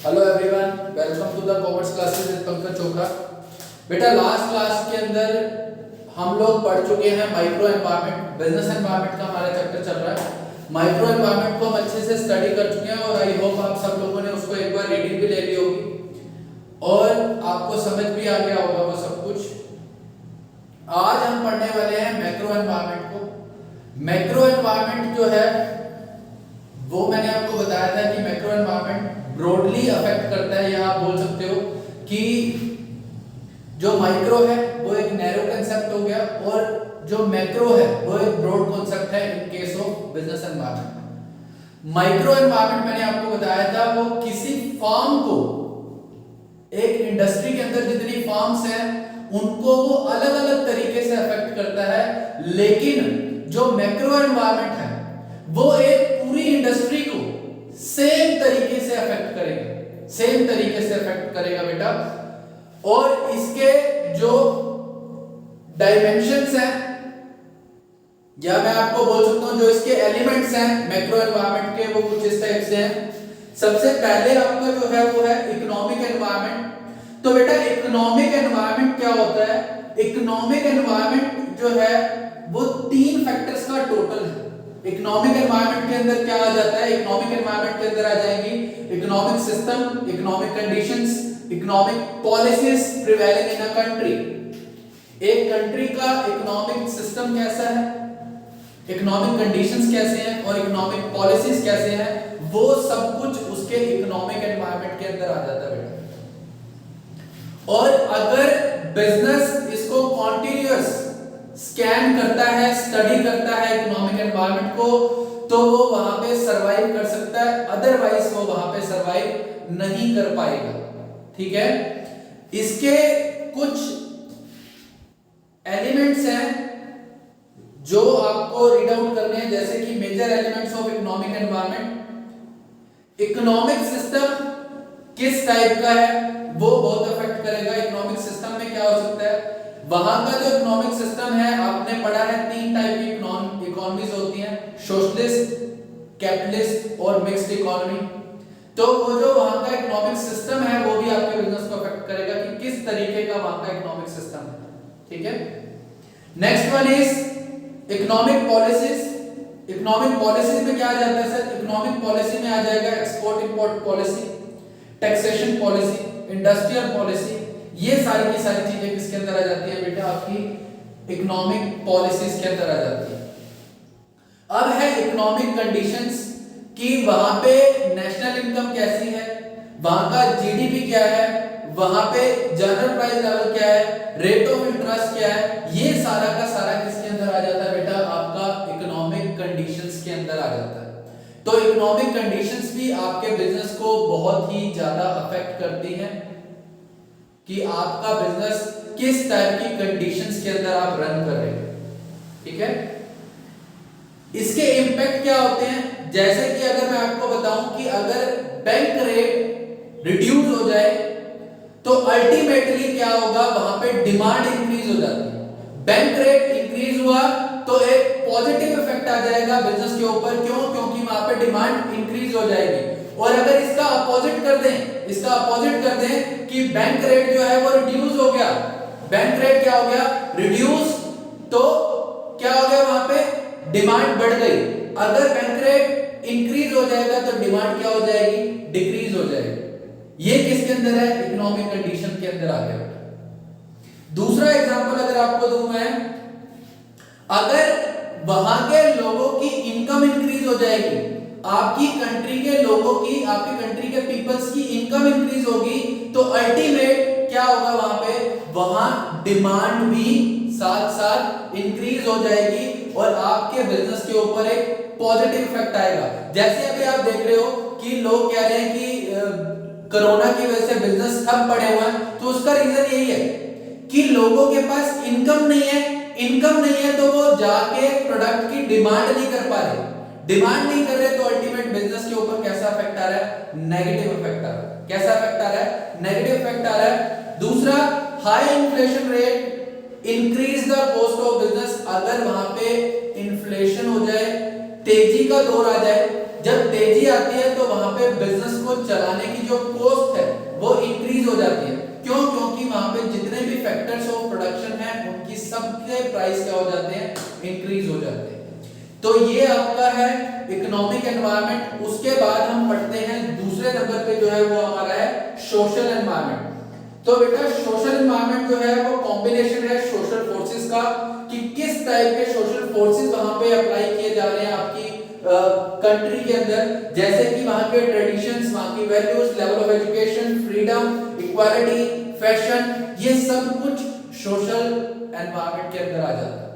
Hello everyone, welcome to the commerce classes with Pankaj Chopra. बेटा last class के अंदर हम लोग पढ़ चुके हैं माइक्रो एनवायरनमेंट, बिजनेस एनवायरनमेंट का हमारा चैप्टर चल रहा है। माइक्रो एनवायरनमेंट को हम अच्छे से स्टडी कर चुके हैं और आई होप आप सब लोगों ने उसको एक बार रीडिंग भी ले ली होगी और आपको समझ भी आ गया होगा वो सब कुछ। आज हम पढ़ने वाले हैं मैक्रो एनवायरनमेंट को। मैक्रो एनवायरनमेंट जो है वो मैंने आपको बताया था कि मैक्रो एनवायरनमेंट ब्रॉडली अफेक्ट करता है, या आप बोल सकते हो कि जो माइक्रो है वो एक नैरो कांसेप्ट हो गया और जो मैक्रो है वो एक ब्रॉड कांसेप्ट है in case of business environment. Micro environment मैंने आपको बताया था वो किसी फर्म को, एक इंडस्ट्री के अंदर जितनी फर्म्स हैं उनको वो अलग अलग तरीके से अफेक्ट करता है, लेकिन जो मैक्रो एनवायरनमेंट है वो एक पूरी इंडस्ट्री को सेम तरीके से अफेक्ट करेगा, सेम तरीके से अफेक्ट करेगा बेटा। और इसके जो डायमेंशंस हैं, या मैं आपको बोल सकता हूं जो इसके एलिमेंट्स हैं मैक्रो एनवायरनमेंट के, वो कुछ इस टाइप से हैं। सबसे पहले आपका जो है वो है इकोनॉमिक एनवायरनमेंट। तो बेटा इकोनॉमिक एनवायरनमेंट क्या होता है? इकोनॉमिक एनवायरनमेंट जो है वो तीन फैक्टर्स का टोटल है। इकोनॉमिक एनवायरनमेंट के अंदर क्या आ जाता है? इकोनॉमिक एनवायरनमेंट के अंदर आ जाएंगी economic system, economic conditions, economic policies prevailing in a country. एक कंट्री का इकोनॉमिक सिस्टम कैसा है, इकोनॉमिक कंडीशंस कैसे हैं और इकोनॉमिक पॉलिसीज कैसे हैं, वो सब कुछ उसके इकोनॉमिक एनवायरनमेंट के अंदर आ जाता है बेटा। और अगर बिजनेस इसको कॉन्टिन्यूअस स्कैन करता है, स्टडी करता है इकोनॉमिक एनवायरनमेंट को, तो वो वहां पे सरवाइव कर सकता है, अदरवाइज वो वहां पे सरवाइव नहीं कर पाएगा। ठीक है, इसके कुछ एलिमेंट्स हैं जो आपको रीड आउट करने हैं, जैसे कि major elements of economic environment. Economic system किस टाइप का है वो बहुत अफेक्ट करेगा। इकोनॉमिक सिस्टम में क्या हो सकता है, वहां का जो इकोनॉमिक सिस्टम है आपने पढ़ा है तीन टाइप की इकोनॉमीज होती हैं, सोशलिस्ट, कैपिटलिस्ट और मिक्स्ड इकोनॉमी। तो वो जो वहां का इकोनॉमिक सिस्टम है वो भी आपके बिजनेस को अफेक्ट करेगा कि किस तरीके का वहां का इकोनॉमिक सिस्टम है। ठीक है, next one is economic policies. Economic policies में क्या आ जाता है सर? इकोनॉमिक पॉलिसी में आ जाएगा export import policy, taxation policy, industrial policy. ये सारी की सारी चीजें किसके अंदर आ जाती है बेटा? आपकी इकोनॉमिक पॉलिसीज के अंदर आ जाती है। अब है इकोनॉमिक कंडीशंस कि वहां पे नेशनल इनकम कैसी है, वहां का जीडीपी क्या है, वहां पे जनरल प्राइस लेवल क्या है, रेट ऑफ इंटरेस्ट क्या है, ये सारा का सारा किसके अंदर आ जाता है बेटा? आपका इकोनॉमिक कंडीशंस के अंदर आ जाता है। तो इकोनॉमिक कंडीशंस भी आपके बिजनेस को बहुत ही ज्यादा अफेक्ट करती हैं कि आपका बिजनेस किस टाइप की कंडीशंस के अंदर आप रन कर रहे हैं। ठीक है, इसके इंपैक्ट क्या होते हैं? जैसे कि अगर मैं आपको बताऊं कि अगर बैंक रेट रिड्यूस हो जाए तो अल्टीमेटली क्या होगा, वहां पे डिमांड इंक्रीज हो जाती है। बैंक रेट इंक्रीज हुआ तो एक पॉजिटिव इफेक्ट आ जाएगा बिजनेस के ऊपर। क्यों? क्योंकि वहां पे डिमांड इंक्रीज हो जाएगी। और अगर इसका अपोजिट कर दें, इसका अपोजिट कर दें कि बैंक रेट जो है वो रिड्यूस हो गया, बैंक रेट क्या हो गया? रिड्यूस, तो क्या हो गया? वहां पे डिमांड बढ़ गई। अगर बैंक रेट इंक्रीज हो जाएगा तो डिमांड क्या हो जाएगी? डिक्रीज हो जाएगी। ये किसके अंदर है? इकोनॉमिक कंडीशन के अंदर आ गया। दूसरा एग्जांपल अगर आपको दूं मैं, अगर वहां के लोगों की इनकम इंक्रीज हो जाएगी, आपकी कंट्री के लोगों की, आपकी कंट्री के पीपल्स की इनकम इंक्रीज होगी, तो अल्टीमेट क्या होगा? वहां पे वहां डिमांड भी साथ साथ इंक्रीज हो जाएगी और आपके बिजनेस के ऊपर एक पॉजिटिव इफेक्ट आएगा। जैसे अभी आप देख रहे हो कि लोग कह रहे हैं कि कोरोना की वजह से बिजनेस ठप पड़े हुए हैं, तो उसका रीजन यही है कि लोगों के पास इनकम नहीं है। इनकम नहीं है तो वो जाके प्रोडक्ट की डिमांड नहीं कर पा रहे, डिमांड नहीं कर रहे, तो अल्टीमेट बिजनेस के ऊपर कैसा इफेक्ट आ रहा है? नेगेटिव इफेक्ट आ रहा है। कैसा इफेक्ट आ रहा है? नेगेटिव इफेक्ट आ रहा है। दूसरा, high inflation rate increase the cost of business. अगर वहां पे इन्फ्लेशन हो जाए, तेजी का दौर आ जाए, जब तेजी आती है तो वहां पे बिजनेस को चलाने की जो कॉस्ट है वो इंक्रीज हो जाती है। क्यों? क्योंकि वहां पे जितने भी फैक्टर्स ऑफ प्रोडक्शन है उनकी सबके प्राइस क्या हो जाते हैं, इंक्रीज हो जाते हैं। तो ये आपका है इकोनॉमिक एनवायरनमेंट। उसके बाद हम पढ़ते हैं दूसरे नंबर पे जो है वो हमारा है सोशल एनवायरनमेंट। तो बेटा सोशल एनवायरनमेंट जो है वो कॉम्बिनेशन है सोशल फोर्सेस का, कि किस टाइप के सोशल फोर्सेस वहां पे अप्लाई किए जा रहे हैं आपकी कंट्री के अंदर, जैसे कि वहां के ट्रेडिशंस, वहां की values, level of education, freedom, equality, fashion, ये सब कुछ सोशल एनवायरनमेंट के अंदर आ जाता है।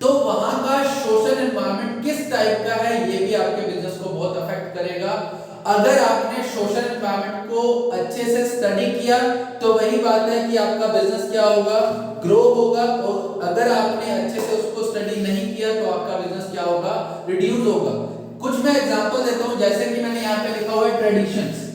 तो वहां का सोशल एनवायरनमेंट किस टाइप का है ये भी आपके बिजनेस को बहुत अफेक्ट करेगा। अगर आपने सोशल एनवायरनमेंट को अच्छे से स्टडी किया तो वही बात है कि आपका बिजनेस क्या होगा, ग्रो होगा। और अगर आपने अच्छे से उसको स्टडी नहीं किया तो आपका बिजनेस क्या होगा, रिड्यूस होगा। कुछ मैं एग्जांपल देता हूं, जैसे कि मैंने यहाँ पे लिखा हुआ है ट्रेडिशंस।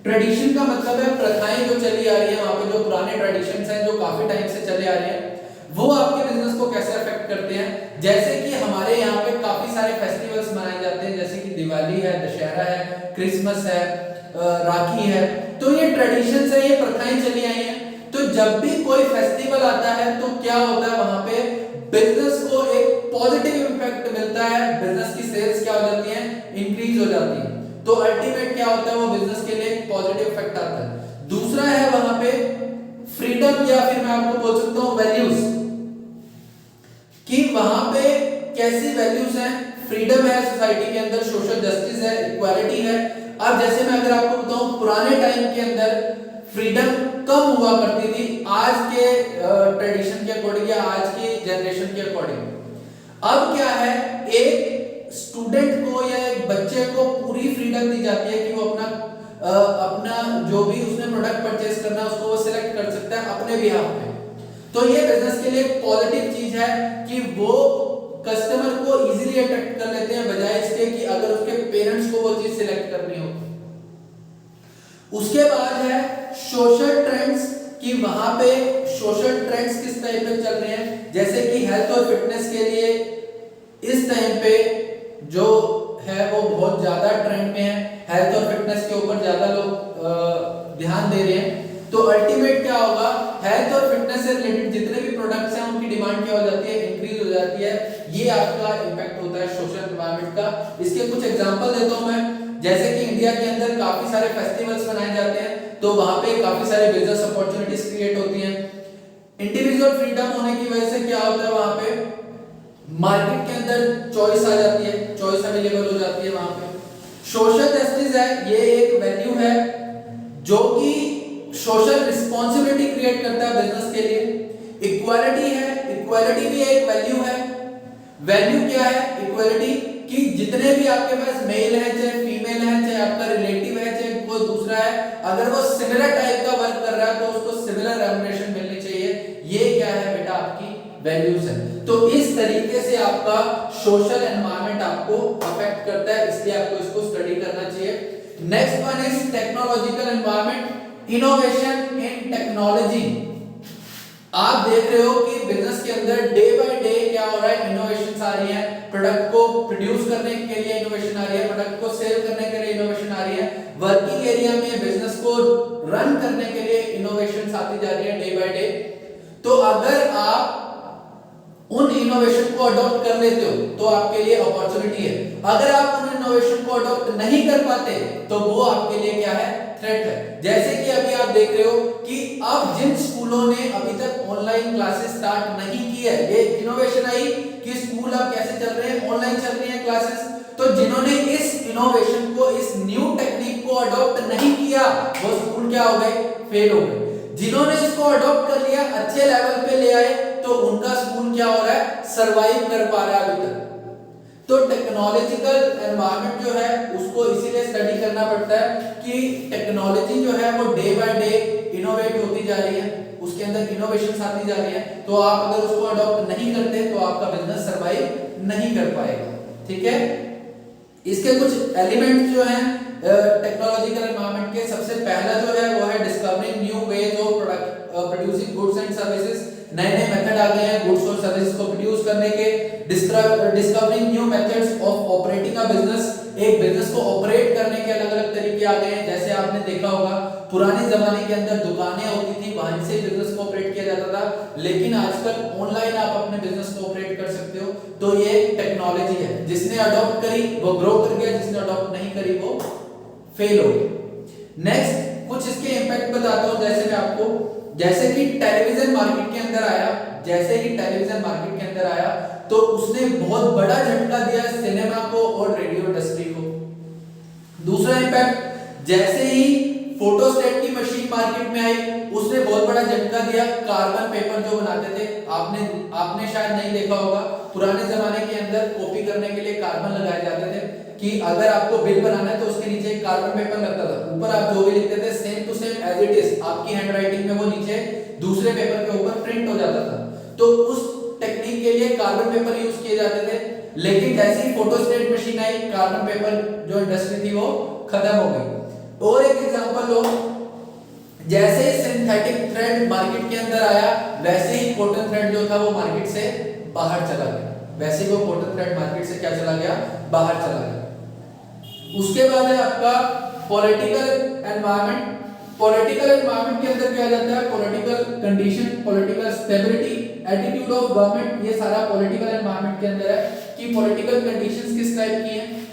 ट्रेडिशन का मतलब है प्रथाएं जो चली आ रही है, वहां पे जो पुराने ट्रेडिशंस हैं जो काफी टाइम से चले आ रहे हैं, वो आपके बिजनेस को कैसे अफेक्ट करते हैं। जैसे कि हमारे यहाँ पे काफी सारे फेस्टिवल्स मनाए जाते हैं, जैसे कि दिवाली है, दशहरा है, क्रिसमस है, राखी है। तो ये ट्रेडिशंस है, ये प्रथाएं चली आई हैं। तो जब भी कोई फेस्टिवल आता है तो क्या होता है, वहां पे बिजनेस को एक पॉजिटिव इंपैक्ट मिलता है, बिजनेस की सेल्स क्या हो जाती है, इंक्रीज हो जाती है। तो अल्टीमेट क्या होता है, वो बिजनेस के लिए एक पॉजिटिव इफेक्ट आता है। दूसरा है वहां पे फ्रीडम, या फिर मैं आपको बोल सकता हूं वैल्यूज, कि वहां पे कैसी वैल्यूज हैं, फ्रीडम है सोसाइटी के अंदर, सोशल जस्टिस है, इक्वालिटी है। अब जैसे मैं अगर आपको बताऊं, पुराने टाइम के अंदर फ्रीडम कम हुआ करती थी आज के ट्रेडिशन के अकॉर्डिंग या आज की जनरेशन के अकॉर्डिंग। अब क्या है, एक स्टूडेंट को या एक बच्चे को पूरी फ्रीडम दी जाती है कि वो अपना जो भी उसने प्रोडक्ट परचेज करना है उसको वो सिलेक्ट कर सकता है अपने बिहाफ पे। तो ये बिजनेस के लिए एक पॉजिटिव चीज है कि वो कस्टमर को इजीली अट्रैक्ट कर लेते हैं, बजाय इसके कि अगर उसके पेरेंट्स को वो चीज सिलेक्ट करनी हो। उसके बाद है सोशल ट्रेंड्स, कि वहां पे सोशल ट्रेंड्स किस टाइप पे चल रहे हैं, जैसे कि हेल्थ और फिटनेस के लिए इस टाइम पे जो है वो बहुत ज्यादा ट्रेंड में है, हेल्थ और फिटनेस के ऊपर ज्यादा लोग ध्यान दे रहे हैं। तो अल्टीमेट क्या होगा, हेल्थ और फिटनेस से रिलेटेड जितने भी प्रोडक्ट्स हैं उनकी डिमांड क्या हो जाती है, इंक्रीज हो जाती है। ये आपका इंपैक्ट होता है सोशल एनवायरनमेंट का। इसके कुछ एग्जांपल देता हूं मैं, जैसे कि इंडिया के अंदर काफी सारे फेस्टिवल्स मनाए जाते हैं, तो वहां पे काफी सारे बिजनेस अपॉर्चुनिटीज क्रिएट होती हैं। इंडिविजुअल फ्रीडम होने की वजह से क्या होता है, वहां पे मार्केट के अंदर चॉइस आ जाती है, चॉइस अवेलेबल हो जाती है वहां पे। सोशल जस्टिस है, ये एक वैल्यू है जो कि सोशल रिस्पांसिबिलिटी क्रिएट करता है बिजनेस के लिए। इक्वालिटी है, इक्वालिटी भी एक वैल्यू है। वैल्यू क्या है, इक्वालिटी, कि जितने भी आपके पास मेल है चाहे फीमेल है चाहे आपका रिलेटिव है चाहे कोई दूसरा है, अगर वो सिमिलर टाइप का वर्क कर रहा है तो उसको सिमिलर रेम्युनरेशन मिलनी चाहिए। ये क्या है बेटा, आपकी वैल्यूज है। तो इस तरीके से आपका सोशल एनवायरनमेंट आपको अफेक्ट करता है, इसलिए आपको इसको स्टडी करना चाहिए। Next one is technological environment, innovation in technology. आप देख रहे हो कि बिजनेस के अंदर डे बाय डे क्या हो रहा है, इनोवेशंस आ रही है। प्रोडक्ट को प्रोड्यूस करने के लिए इनोवेशन आ रही है, प्रोडक्ट को सेल करने के लिए इनोवेशन आ रही है, वर्किंग एरिया में बिजनेस को रन करने के लिए इनोवेशंस आती जा रही है डे बाय डे। तो अगर आप उन इनोवेशन को अडॉप्ट कर लेते हो तो आपके लिए अपॉर्चुनिटी है। अगर आप उन इनोवेशन को अडॉप्ट नहीं कर पाते तो वो आपके लिए क्या है, थ्रेट है। जैसे कि अभी आप देख रहे हो कि अब जिन स्कूलों ने अभी तक ऑनलाइन क्लासेस स्टार्ट नहीं की है, ये इनोवेशन आई कि स्कूल अब कैसे चल रहे हैं, ऑनलाइन चल रही है क्लासेस। तो जिन्होंने इस इनोवेशन को, इस न्यू टेक्निक को अडॉप्ट नहीं किया, वो स्कूल क्या हो गए, फेल हो गए। जिन्होंने इसको अडॉप्ट कर लिया, अच्छे लेवल पे ले आए, तो उनका स्कूल क्या हो रहा है, सरवाइव कर पा रहा है अभी तक। तो टेक्नोलॉजिकल एनवायरनमेंट जो है उसको इसीलिए स्टडी करना पड़ता है कि टेक्नोलॉजी जो है वो डे बाय डे इनोवेट होती जा रही है, उसके अंदर इनोवेशंस आती जा रही है। तो आप अगर उसको अडॉप्ट नहीं करते तो आपका बिजनेस सरवाइव नहीं कर पाएगा। ठीक है, इसके कुछ एलिमेंट जो हैं टेक्नोलॉजिकल एनवायरनमेंट के, सबसे पहला जो है वो है discovering new ways of producing goods and services. नए नए मेथड आ गए हैं गुड्स और सर्विसेज को प्रोड्यूस करने के। Discovering new methods of operating a business, को ऑपरेट करने के अलग अलग तरीके आ गए हैं। जैसे आपने देखा होगा पुराने जमाने के अंदर दुकानें होती थी, वहीं से बिजनेस को ऑपरेट किया जाता था, लेकिन आजकल ऑनलाइन आप अपने बिजनेस को ऑपरेट कर सकते हो। तो ये टेक्नोलॉजी है, जिसने अडॉप्ट करी वो ग्रो कर गया, जिसने अडॉप्ट नहीं करी वो फेल हो गई। नेक्स्ट कुछ इसके इंपैक्ट बताता हूं। जैसे मैं आपको, जैसे कि टेलीविजन मार्केट के अंदर आया, जैसे ही टेलीविजन मार्केट के अंदर आया तो उसने बहुत बड़ा झटका दिया सिनेमा को और रेडियो इंडस्ट्री को। दूसरा इंपैक्ट, जैसे ही फोटोस्टेट की मशीन मार्केट में आई उसने बहुत बड़ा झटका दिया कार्बन पेपर जो बनाते थे। आपने शायद नहीं देखा होगा, पुराने जमाने के अंदर कॉपी करने के लिए कार्बन लगाए जाते थे कि अगर आपको बिल बनाना है तो उसके नीचे एक कार्बन पेपर लगता था, ऊपर आप जो भी लिखते थे same to same as it is आपकी हैंडराइटिंग में वो नीचे दूसरे पेपर के ऊपर प्रिंट हो जाता था। तो उस टेक्निक के लिए कार्बन पेपर यूज किए जाते थे, लेकिन जैसे ही फोटोस्टेट मशीन आई कार्बन पेपर जो इंडस्ट्री थी वो खत्म हो गई। और एक एग्जांपल लो, जैसे ही सिंथेटिक थ्रेड मार्केट के अंदर आया वैसे ही कॉटन थ्रेड जो था वो मार्केट से बाहर चला गया, वैसे ही वो कॉटन थ्रेड मार्केट से क्या चला गया, बाहर चला गया। उसके बाद है आपका पॉलिटिकल एनवायरनमेंट। पॉलिटिकल एनवायरनमेंट के अंदर क्या जाता है, political condition, political stability, attitude of government, ये सारा पॉलिटिकल एनवायरनमेंट के अंदर है कि पॉलिटिकल कंडीशंस किस टाइप की हैं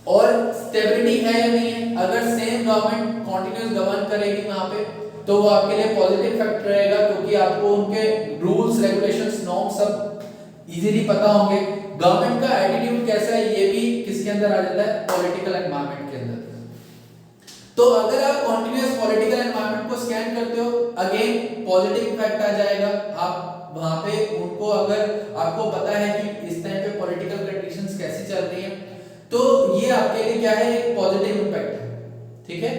और स्टेबिलिटी है या नहीं है। अगर सेम गवर्नमेंट कंटिन्यूअस गवर्न करेगी वहां पे तो वो आपके लिए पॉजिटिव फैक्टर रहेगा, क्योंकि आपको उनके रूल्स रेगुलेशंस नॉर्म्स सब इजीली पता होंगे। गवर्नमेंट का एटीट्यूड कैसा है ये भी किसके अंदर आ जाता है, पॉलिटिकल एनवायरनमेंट के अंदर। तो अगर आप कंटिन्यूअस पॉलिटिकल एनवायरनमेंट को स्कैन करते हो अगेन पॉजिटिव इफेक्ट आ जाएगा। आप वहां पे उनको, अगर आपको पता है कि इस टाइम पे पॉलिटिकल कंडीशंस कैसी चल रही हैं तो ये आपके लिए क्या है, एक पॉजिटिव इम्पैक्ट है। ठीक है,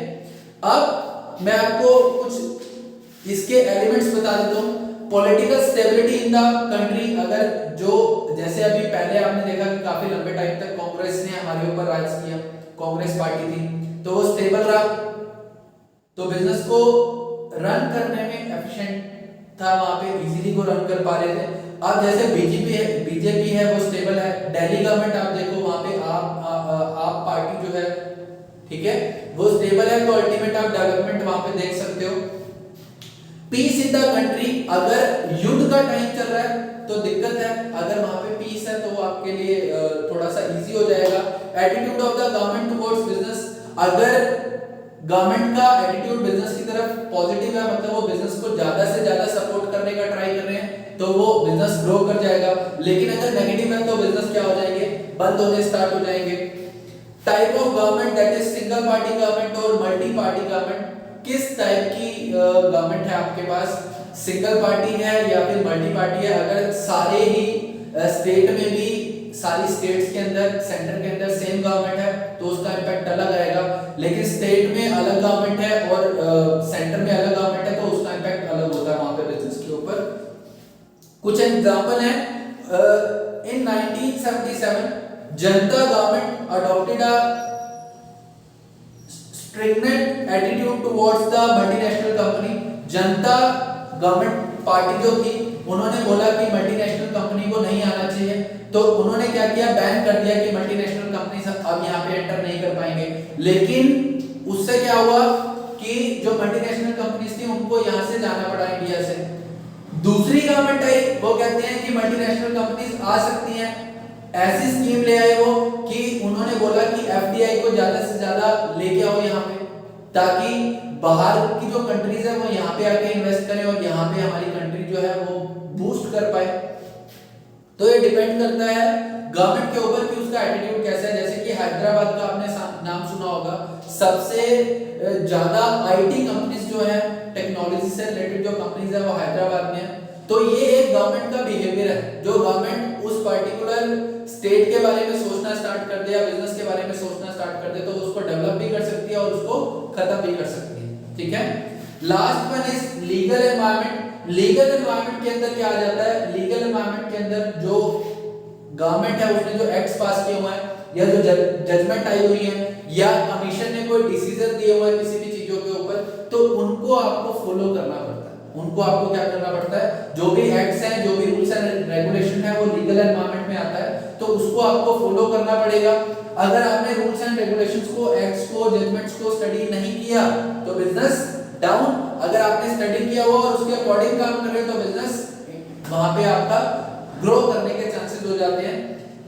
अब मैं आपको कुछ इसके एलिमेंट्स बता देता हूं। Political stability in the country, अगर जो जैसे अभी पहले आपने देखा कि काफी लंबे टाइम तक कांग्रेस ने हमारे ऊपर राज किया, कांग्रेस पार्टी थी तो वो स्टेबल रहा, तो बिजनेस को रन करने में एफिशिएंट था, वहां पे इजीली को रन कर पा रहे थे। अब जैसे बीजेपी है वो स्टेबल है। दिल्ली गवर्नमेंट आप देखो वहां पे आप पार्टी जो है, ठीक है, वो स्टेबल है, तो अल्टीमेट आप डेवलपमेंट वहां पे देख सकते हो। पीस इन द कंट्री, अगर युद्ध का टाइम चल रहा है तो दिक्कत है, अगर वहां पे पीस है तो वो आपके लिए थोड़ा सा इजी हो जाएगा। Attitude of the government towards business, अगर गवर्नमेंट का एटीट्यूड बिजनेस की तरफ पॉजिटिव है, मतलब वो बिजनेस को ज्यादा से ज्यादा सपोर्ट करने का ट्राई कर रहे हैं तो वो बिजनेस ग्रो कर जाएगा। लेकिन अगर नेगेटिव है तो बिजनेस क्या हो जाएंगे, बंद होने स्टार्ट हो जाएंगे। Type of government, that is single party government और मल्टी पार्टी गवर्नमेंट, किस टाइप की गवर्नमेंट है आपके पास, सिंगल पार्टी है या फिर मल्टी पार्टी है। अगर सारे ही स्टेट में भी, सारी स्टेट्स के अंदर, सेंटर के अंदर सेम गवर्नमेंट है तो उसका इंपैक्ट अलग आएगा, लेकिन स्टेट में अलग गवर्नमेंट है और सेंटर में अलग गवर्नमेंट है तो उसका इंपैक्ट अलग होता है वहां पे बिजनेस के ऊपर। कुछ एग्जांपल हैं, इन 1977 जनता government adopted a strict attitude towards the multinational company. Janata government party जो थी उन्होंने बोला कि मल्टीनेशनल कंपनी को नहीं आना चाहिए, तो उन्होंने क्या किया, बैन कर दिया कि मल्टीनेशनल कंपनीज अब यहाँ पे एंटर नहीं कर पाएंगे। लेकिन उससे क्या हुआ कि जो मल्टीनेशनल कंपनीज थी उनको यहाँ से जाना पड़ा इंडिया से। दूसरी गवर्नमेंट आई, वो कहते हैं कि मल्टीनेशनल कंपनीज आ सकती हैं, ऐसी स्कीम ले आए वो कि उन्होंने बोला कि एफडीआई को ज्यादा से ज्यादा लेके आओ यहाँ पे, ताकि बाहर की जो कंट्रीज है वो यहाँ पे आके इन्वेस्ट करें और यहाँ पे हमारी कंट्री जो है वो बूस्ट कर पाए। तो ये डिपेंड करता है गवर्नमेंट के ऊपर कि उसका एटीट्यूड कैसा है। जैसे कि हैदराबाद का आपने नाम सुना होगा, सबसे ज्यादा आईटी कंपनीज जो है, टेक्नोलॉजी से रिलेटेड जो कंपनीज है वो हैदराबाद में है। तो ये एक गवर्नमेंट का बिहेवियर है, जो गवर्नमेंट उस पर्टिकुलर स्टेट के बारे में सोचना स्टार्ट कर दे या बिजनेस के बारे में सोचना स्टार्ट कर दे तो उसको डेवलप भी कर सकती है और उसको खत्म भी कर सकती है। ठीक है, last one is legal environment. Legal environment के अंदर क्या आ जाता है, लीगल एनवायरनमेंट के अंदर जो गवर्नमेंट है उसने जो एक्ट्स पास किए हुए हैं या जो जजमेंट आई हुई है या कमीशन ने कोई डिसीजन दिए हुए हैं किसी भी चीजों के ऊपर, तो उनको आपको फॉलो करना पड़ता है। उनको आपको क्या करना पड़ता है, जो भी एक्ट्स हैं, जो भी रूल्स एंड रेगुलेशन है वो लीगल एनवायरनमेंट में आता है। तो उसको आपको फॉलो करना पड़ेगा। अगर आपने रूल्स एंड रेगुलेशंस को, एक्ट्स को, जजमेंट्स को स्टडी नहीं किया तो बिजनेस डाउन। अगर आपने स्टडी किया हुआ और उसके अकॉर्डिंग काम कर रहे हो तो बिजनेस वहां पे आपका ग्रो करने के चांसेस हो जाते हैं।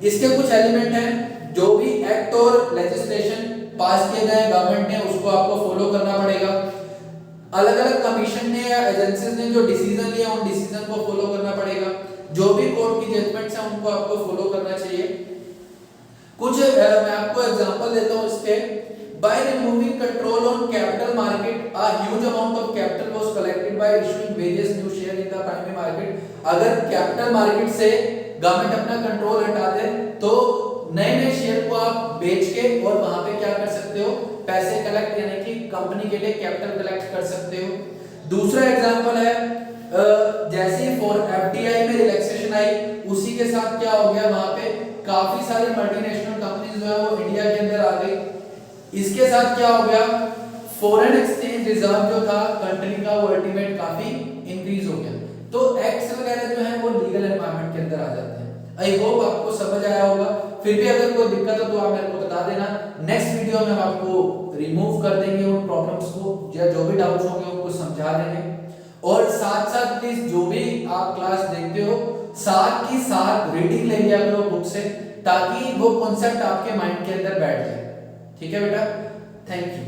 इसके कुछ एलिमेंट हैं, जो भी एक्ट और लेजिस्लेशन पास किए गए गवर्नमेंट ने उसको आपको फॉलो करना पड़ेगा। अलग अलग कमीशन ने या एजेंसीज ने जो डिसीजन लिया उन डिसीजन को फॉलो करना पड़ेगा। जो भी कोर्ट की जजमेंट्स हैं उनको आपको फॉलो करना चाहिए। कुछ मैं आपको एग्जांपल देता हूं इसके। By removing control on capital market a huge amount of capital was collected by issuing various new share in the primary market. अगर कैपिटल मार्केट से गवर्नमेंट अपना कंट्रोल हटा दे तो नए नए शेयर को आप बेच के और वहां पे क्या कर सकते हो, पैसे कलेक्ट, यानी कि कंपनी के लिए कैपिटल कलेक्ट कर सकते हो। दूसरा एग्जांपल है जैसे ही फॉर एफडीआई में रिलैक्सेशन आई उसी के साथ क्या हो गया, वहां पे काफी सारी मल्टीनेशनल कंपनीज जो है वो इंडिया के अंदर आ गई। इसके साथ क्या हो गया, फॉरेन एक्सचेंज रिजर्व जो था कंट्री का वो अल्टीमेट काफी इंक्रीज हो गया। तो एक्ट्स वगैरह जो है वो लीगल एनवायरनमेंट के अंदर आ जाते हैं। आई होप आपको समझ आया होगा। फिर भी अगर कोई दिक्कत हो तो आप मेरे को बता देना। नेक्स्ट वीडियो में हम आपको रिमूव कर देंगे उन प्रॉब्लम्स को, या जो भी डाउट्स होंगे उनको समझा देंगे। और साथ साथ प्लीज जो भी आप क्लास देखते हो साथ ही साथ रीडिंग ले लिया करो बुक से, ताकि वो कॉन्सेप्ट आपके माइंड के अंदर बैठ जाए। ठीक है बेटा, थैंक यू।